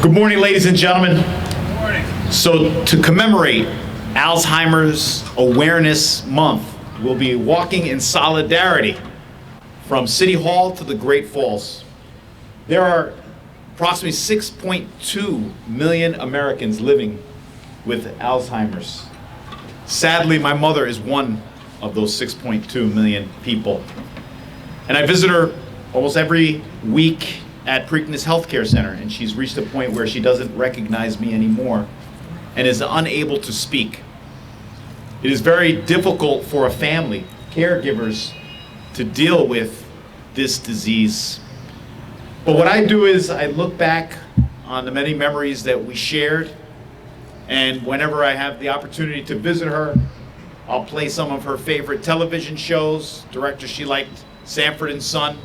Good morning, ladies and gentlemen. Good morning. So to commemorate Alzheimer's Awareness Month, we'll be walking in solidarity from City Hall to the Great Falls. There are approximately 6.2 million Americans living with Alzheimer's. Sadly, my mother is one of those 6.2 million people. And I visit her almost every week at Preakness Healthcare Center, and she's reached a point where she doesn't recognize me anymore and is unable to speak. It is very difficult for a family, caregivers, to deal with this disease. But what I do is I look back on the many memories that we shared, and whenever I have the opportunity to visit her, I'll play some of her favorite television shows. Director she liked, Sanford and Son.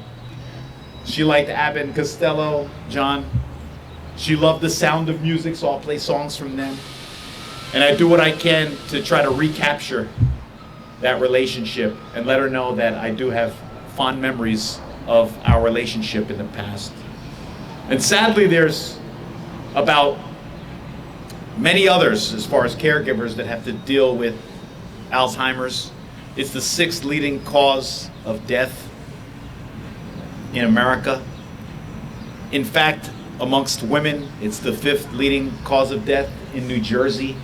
She liked Abbott and Costello, John. She loved The Sound of Music, so I'll play songs from them. And I do what I can to try to recapture that relationship and let her know that I do have fond memories of our relationship in the past. And sadly, there's about many others as far as caregivers that have to deal with Alzheimer's. It's the 6th leading cause of death in America. In fact, amongst women, it's the 5th leading cause of death in New Jersey.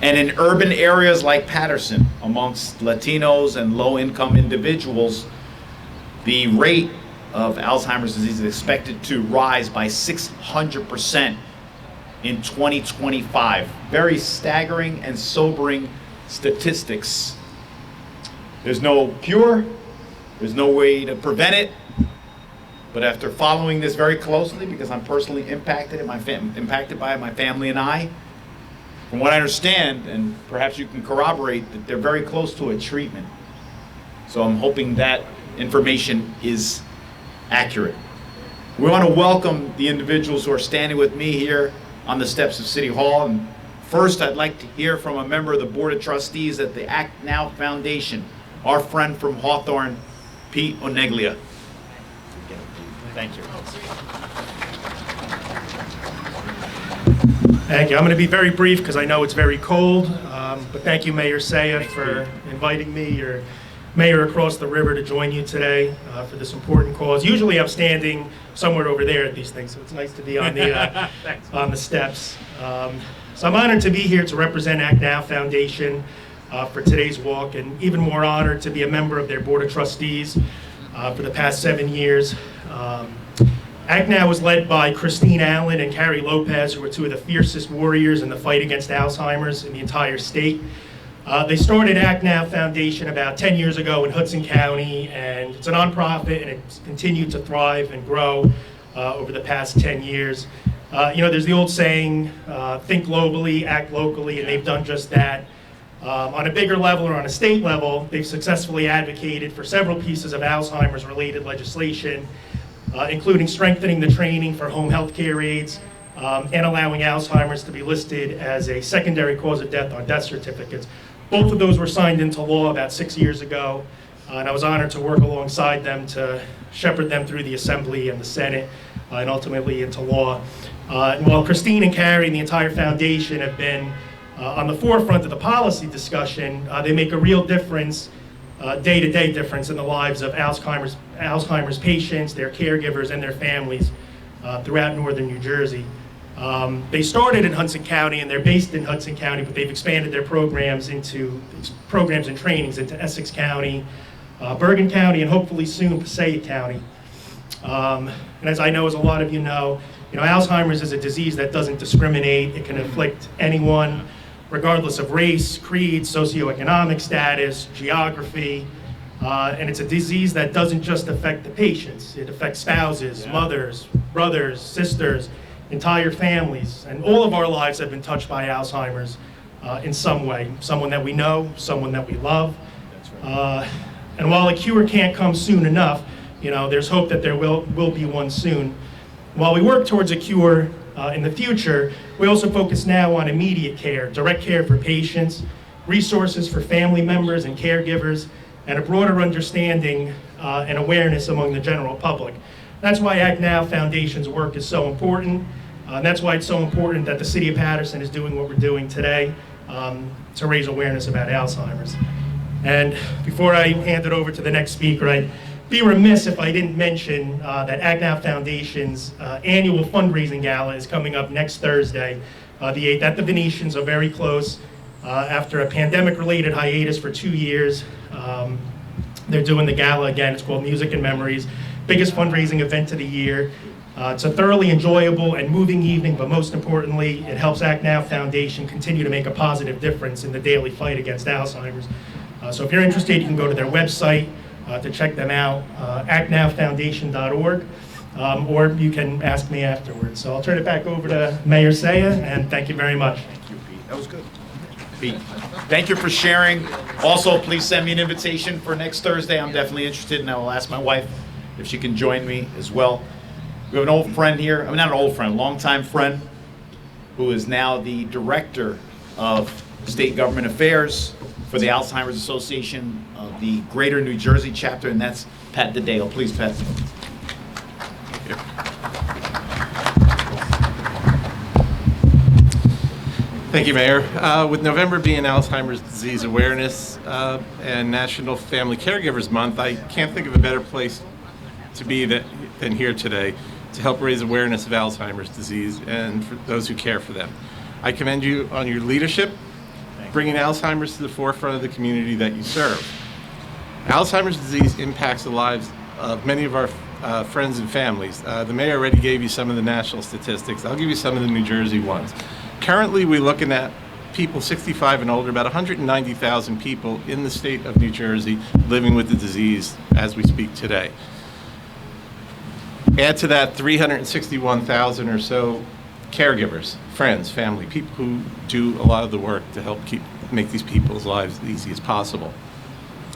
And in urban areas like Paterson, amongst Latinos and low-income individuals, the rate of Alzheimer's disease is expected to rise by 600% in 2025. Very staggering and sobering statistics. There's no cure, there's no way to prevent it. But after following this very closely, because I'm personally impacted and impacted by it, my family and I, from what I understand, and perhaps you can corroborate, that they're very close to a treatment. So I'm hoping that information is accurate. We want to welcome the individuals who are standing with me here on the steps of City Hall. And first, I'd like to hear from a member of the Board of Trustees at the Act Now Foundation, our friend from Hawthorne, Pete Oneglia. Thank you. Thank you. I'm going to be very brief because I know it's very cold, but thank you, Mayor Sayegh, for inviting me, your mayor across the river, to join you today for this important cause. Usually I'm standing somewhere over there at these things, so it's nice to be on the steps. So I'm honored to be here to represent Act Now Foundation for today's walk, and even more honored to be a member of their Board of Trustees for the past 7 years. Act Now was led by Christine Allen and Carrie Lopez, who were 2 of the fiercest warriors in the fight against Alzheimer's in the entire state. They started Act Now Foundation about 10 years ago in Hudson County, and it's a nonprofit, and it's continued to thrive and grow over the past 10 years. There's the old saying, think globally, act locally, and they've done just that. On a bigger level or on a state level, they've successfully advocated for several pieces of Alzheimer's-related legislation, including strengthening the training for home health care aides and allowing Alzheimer's to be listed as a secondary cause of death on death certificates. Both of those were signed into law about 6 years ago, and I was honored to work alongside them to shepherd them through the Assembly and the Senate and ultimately into law. And while Christine and Carrie and the entire foundation have been on the forefront of the policy discussion, they make a real difference, day-to-day difference in the lives of Alzheimer's patients, their caregivers, and their families throughout northern New Jersey. They started in Hudson County, and they're based in Hudson County, but they've expanded their programs and trainings into Essex County, Bergen County, and hopefully soon Passaic County. And as I know, as a lot of you know, Alzheimer's is a disease that doesn't discriminate. It can afflict anyone, regardless of race, creed, socioeconomic status, geography, and it's a disease that doesn't just affect the patients. It affects spouses, mothers, brothers, sisters, entire families, and all of our lives have been touched by Alzheimer's in some way. Someone that we know, someone that we love. That's right. And while a cure can't come soon enough, there's hope that there will be one soon. While we work towards a cure in the future, we also focus now on immediate care, direct care for patients, resources for family members and caregivers, and a broader understanding and awareness among the general public. That's why Act Now Foundation's work is so important. And that's why it's so important that the city of Paterson is doing what we're doing today to raise awareness about Alzheimer's. And before I hand it over to the next speaker, I'd be remiss if I didn't mention that Act Now Foundation's annual fundraising gala is coming up next Thursday, the 8th, at the Venetian, so very close. After a pandemic-related hiatus for 2 years, they're doing the gala again. It's called Music and Memories, biggest fundraising event of the year. It's a thoroughly enjoyable and moving evening, but most importantly, it helps Act Now Foundation continue to make a positive difference in the daily fight against Alzheimer's. So if you're interested, you can go to their website to check them out, actnowfoundation.org, or you can ask me afterwards. So I'll turn it back over to Mayor Sayegh, and thank you very much. Thank you, Pete. That was good. Pete, thank you for sharing. Also, please send me an invitation for next Thursday. I'm definitely interested, and I will ask my wife if she can join me as well. We have an old friend here, I mean, not an old friend, a longtime friend, who is now the Director of State Government Affairs for the Alzheimer's Association of the Greater New Jersey chapter, and that's Pat DeDale. Please, Pat. Thank you, Mayor. With November being Alzheimer's Disease Awareness and National Family Caregivers Month, I can't think of a better place to be than here today to help raise awareness of Alzheimer's disease and for those who care for them. I commend you on your leadership, bringing Alzheimer's to the forefront of the community that you serve. Alzheimer's disease impacts the lives of many of our friends and families. The mayor already gave you some of the national statistics. I'll give you some of the New Jersey ones. Currently, we're looking at people 65 and older, about 190,000 people in the state of New Jersey living with the disease as we speak today. Add to that 361,000 or so caregivers, friends, family, people who do a lot of the work to help make these people's lives as easy as possible.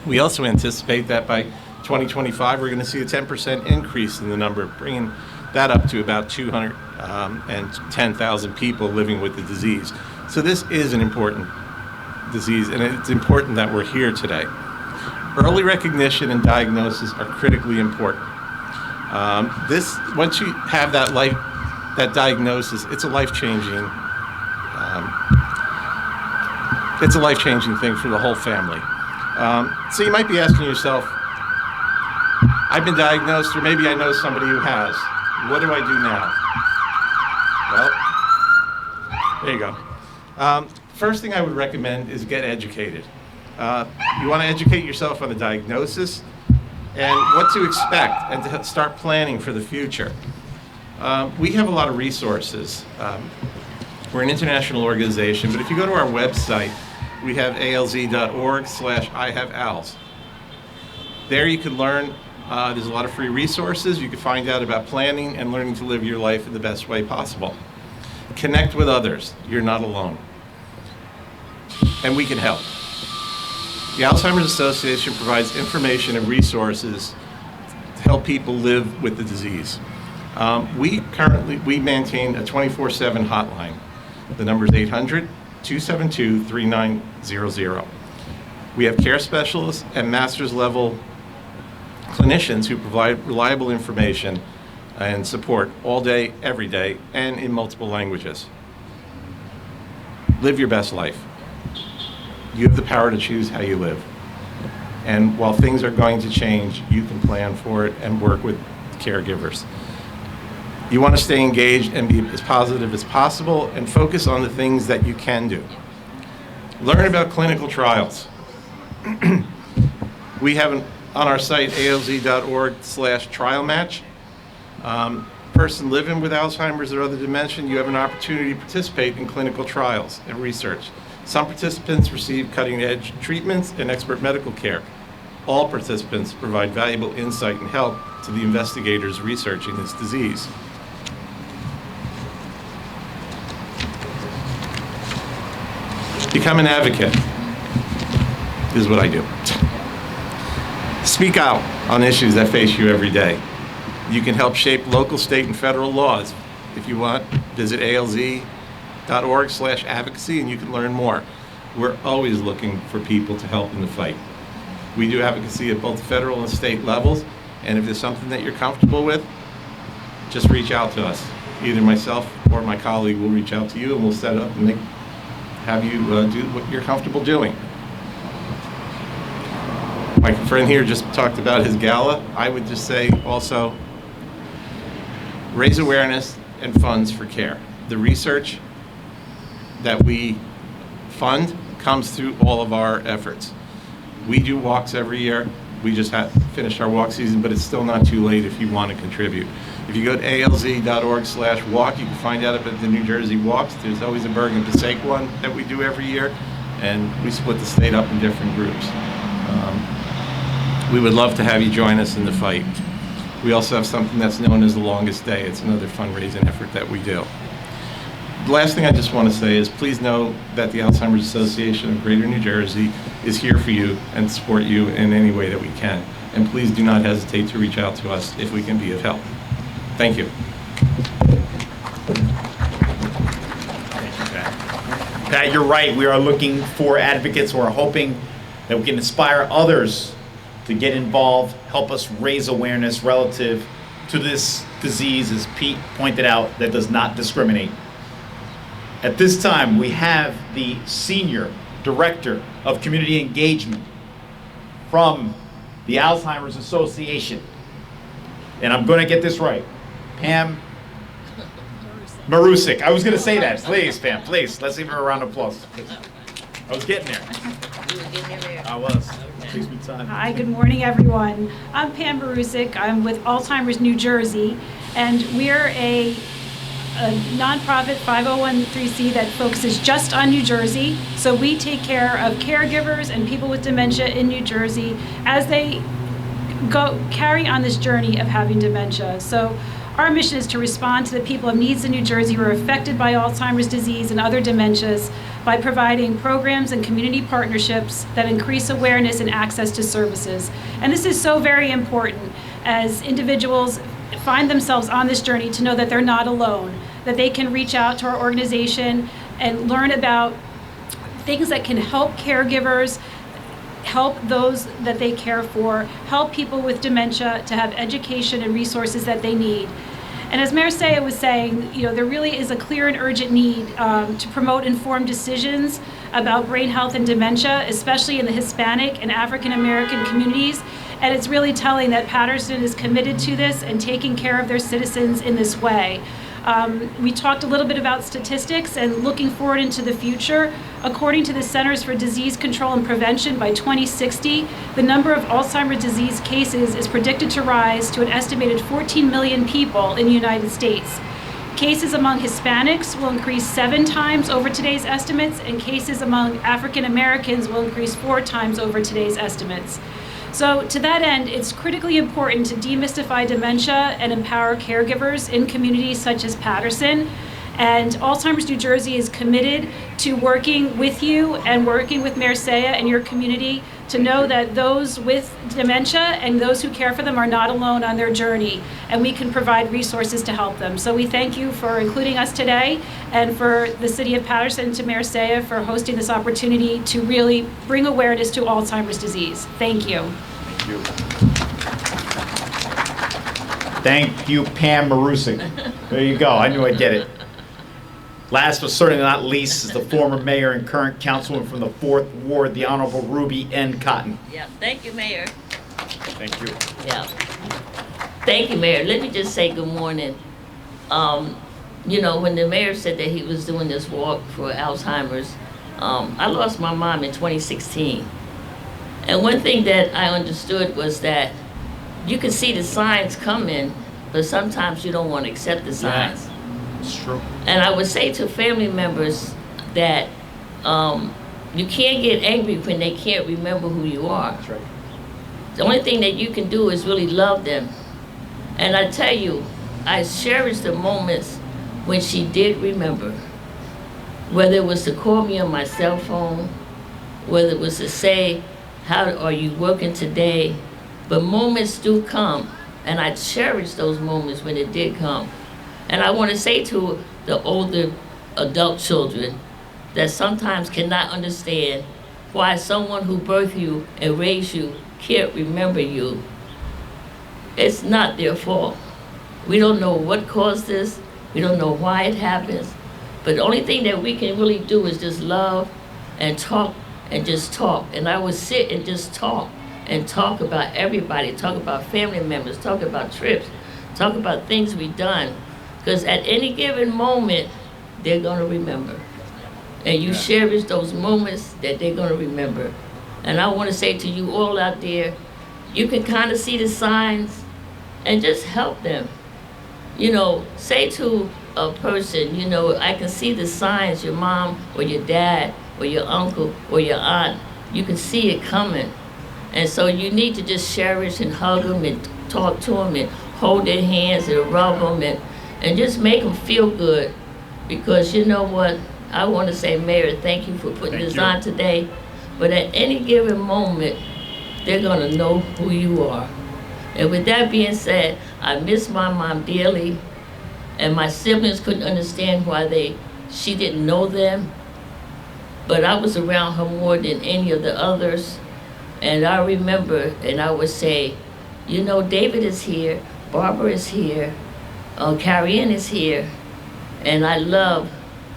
We also anticipate that by 2025, we're going to see a 10% increase in the number, bringing that up to about 210,000 people living with the disease. So this is an important disease, and it's important that we're here today. Early recognition and diagnosis are critically important. Once you have that diagnosis, it's a life-changing thing for the whole family. So you might be asking yourself, I've been diagnosed, or maybe I know somebody who has. What do I do now? Well, there you go. First thing I would recommend is get educated. You want to educate yourself on the diagnosis and what to expect, and to start planning for the future. We have a lot of resources. We're an international organization, but if you go to our website, we have alz.org/IHaveALZ. There you can learn, there's a lot of free resources. You can find out about planning and learning to live your life in the best way possible. Connect with others. You're not alone. And we can help. The Alzheimer's Association provides information and resources to help people live with the disease. We maintain a 24/7 hotline. The number is 800-272-3900. We have care specialists and master's level clinicians who provide reliable information and support all day, every day, and in multiple languages. Live your best life. You have the power to choose how you live. And while things are going to change, you can plan for it and work with caregivers. You want to stay engaged and be as positive as possible and focus on the things that you can do. Learn about clinical trials. We have on our site, alz.org/trial match. Person living with Alzheimer's or other dementia, you have an opportunity to participate in clinical trials and research. Some participants receive cutting-edge treatments and expert medical care. All participants provide valuable insight and help to the investigators researching this disease. Become an advocate. This is what I do. Speak out on issues that face you every day. You can help shape local, state, and federal laws. If you want, visit alz.org/advocacy and you can learn more. We're always looking for people to help in the fight. We do advocacy at both federal and state levels, and if there's something that you're comfortable with, just reach out to us. either myself or my colleague will reach out to you, and we'll set up and have you do what you're comfortable doing. My friend here just talked about his gala. I would just say also, raise awareness and funds for care. The research that we fund comes through all of our efforts. We do walks every year. We just finished our walk season, but it's still not too late if you want to contribute. If you go to alz.org/walk, you can find out about the New Jersey walks. There's always a Bergen Passaic one that we do every year, and we split the state up in different groups. We would love to have you join us in the fight. We also have something that's known as the Longest Day. It's another fundraising effort that we do. The last thing I just want to say is please know that the Alzheimer's Association of Greater New Jersey is here for you and support you in any way that we can. And please do not hesitate to reach out to us if we can be of help. Thank you. Pat, you're right. We are looking for advocates who are hoping that we can inspire others to get involved, help us raise awareness relative to this disease, as Pete pointed out, that does not discriminate. At this time, we have the Senior Director of Community Engagement from the Alzheimer's Association. And I'm going to get this right. Pam Marusik. I was going to say that. Please, Pam, please. Let's give her a round of applause. I was getting there. You were getting there. I was. Takes me time. Hi, good morning, everyone. I'm Pam Barusik. I'm with Alzheimer's New Jersey, and we're a nonprofit 501(c) that focuses just on New Jersey. So we take care of caregivers and people with dementia in New Jersey as they carry on this journey of having dementia. So our mission is to respond to the people of needs in New Jersey who are affected by Alzheimer's disease and other dementias by providing programs and community partnerships that increase awareness and access to services. And this is so very important as individuals find themselves on this journey to know that they're not alone, that they can reach out to our organization and learn about things that can help caregivers, help those that they care for, help people with dementia to have education and resources that they need. And as Mayor Sayegh was saying, there really is a clear and urgent need to promote informed decisions about brain health and dementia, especially in the Hispanic and African American communities. And it's really telling that Paterson is committed to this and taking care of their citizens in this way. We talked a little bit about statistics and looking forward into the future. According to the Centers for Disease Control and Prevention, by 2060, the number of Alzheimer's disease cases is predicted to rise to an estimated 14 million people in the United States. Cases among Hispanics will increase 7 times over today's estimates, and cases among African Americans will increase 4 times over today's estimates. So to that end, it's critically important to demystify dementia and empower caregivers in communities such as Paterson. And Alzheimer's New Jersey is committed to working with you and working with Mayor Sayegh and your community to know that those with dementia and those who care for them are not alone on their journey, and we can provide resources to help them. So we thank you for including us today, and for the City of Paterson, to Mayor Sayegh for hosting this opportunity to really bring awareness to Alzheimer's disease. Thank you. Thank you. Thank you, Pam Marusik. There you go. I knew I'd get it. Last but certainly not least is the former mayor and current councilwoman from the 4th Ward, the Honorable Ruby N. Cotton. Yeah, thank you, Mayor. Thank you. Yeah. Thank you, Mayor. Let me just say good morning. When the mayor said that he was doing this walk for Alzheimer's, I lost my mom in 2016. And one thing that I understood was that you can see the signs coming, but sometimes you don't want to accept the signs. Yeah, it's true. And I would say to family members that you can't get angry when they can't remember who you are. That's right. The only thing that you can do is really love them. And I tell you, I cherish the moments when she did remember. Whether it was to call me on my cell phone, whether it was to say, how are you working today? But moments do come, and I cherish those moments when it did come. And I want to say to the older adult children that sometimes cannot understand why someone who birthed you and raised you can't remember you. It's not their fault. We don't know what caused this. We don't know why it happens. But the only thing that we can really do is just love and talk and just talk. And I would sit and just talk and talk about everybody, talk about family members, talk about trips, talk about things we've done. Because at any given moment, they're going to remember. And you cherish those moments that they're going to remember. And I want to say to you all out there, you can kind of see the signs and just help them. You know, say to a person, you know, I can see the signs, your mom or your dad or your uncle or your aunt, you can see it coming. And so you need to just cherish and hug them and talk to them and hold their hands and rub them and just make them feel good. Because you know what, I want to say, Mayor, thank you for putting this on today. But at any given moment, they're going to know who you are. And with that being said, I miss my mom dearly, and my siblings couldn't understand why she didn't know them. But I was around her more than any of the others. And I remember, and I would say, you know, David is here, Barbara is here, Carrie Ann is here. And I love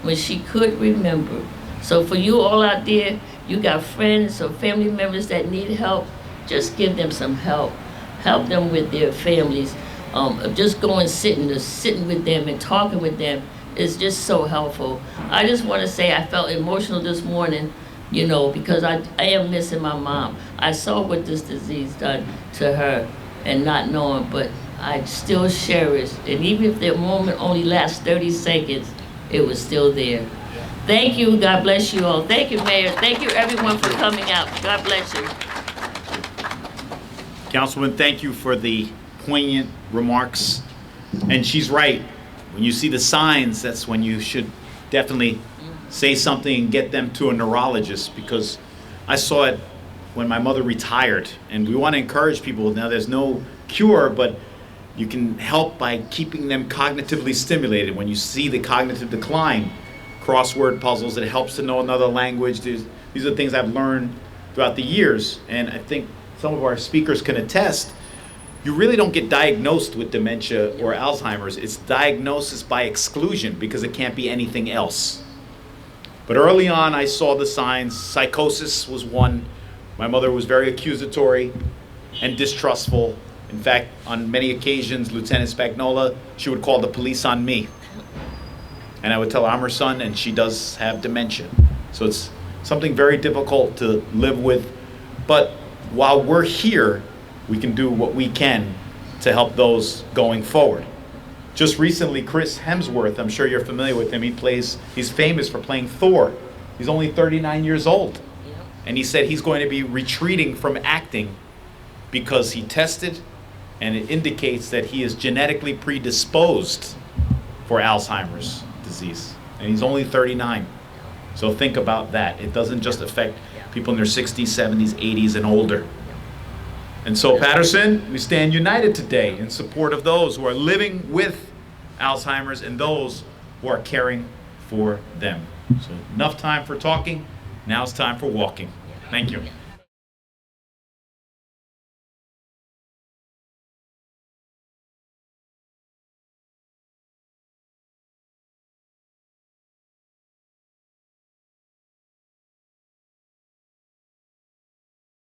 when she could remember. So for you all out there, you got friends or family members that need help, just give them some help. Help them with their families. Just going sitting with them and talking with them is just so helpful. I just want to say I felt emotional this morning, you know, because I am missing my mom. I saw what this disease done to her and not knowing, but I still cherish. And even if the moment only lasts 30 seconds, it was still there. Thank you. God bless you all. Thank you, Mayor. Thank you, everyone, for coming out. God bless you. Councilman, thank you for the poignant remarks. And she's right. When you see the signs, that's when you should definitely say something and get them to a neurologist, because I saw it when my mother retired. And we want to encourage people. Now, there's no cure, but you can help by keeping them cognitively stimulated. When you see the cognitive decline, crossword puzzles, it helps to know another language. These are things I've learned throughout the years. And I think some of our speakers can attest, you really don't get diagnosed with dementia or Alzheimer's. It's diagnosis by exclusion, because it can't be anything else. But early on, I saw the signs. Psychosis was one. My mother was very accusatory and distrustful. In fact, on many occasions, Lieutenant Spagnola, she would call the police on me. And I would tell her I'm her son and she does have dementia. So it's something very difficult to live with. But while we're here, we can do what we can to help those going forward. Just recently, Chris Hemsworth, I'm sure you're familiar with him, he's famous for playing Thor. He's only 39 years old. And he said he's going to be retreating from acting because he tested and it indicates that he is genetically predisposed for Alzheimer's disease. And he's only 39. So think about that. It doesn't just affect people in their 60s, 70s, 80s, and older. And so, Paterson, we stand united today in support of those who are living with Alzheimer's and those who are caring for them. So enough time for talking. Now it's time for walking. Thank you.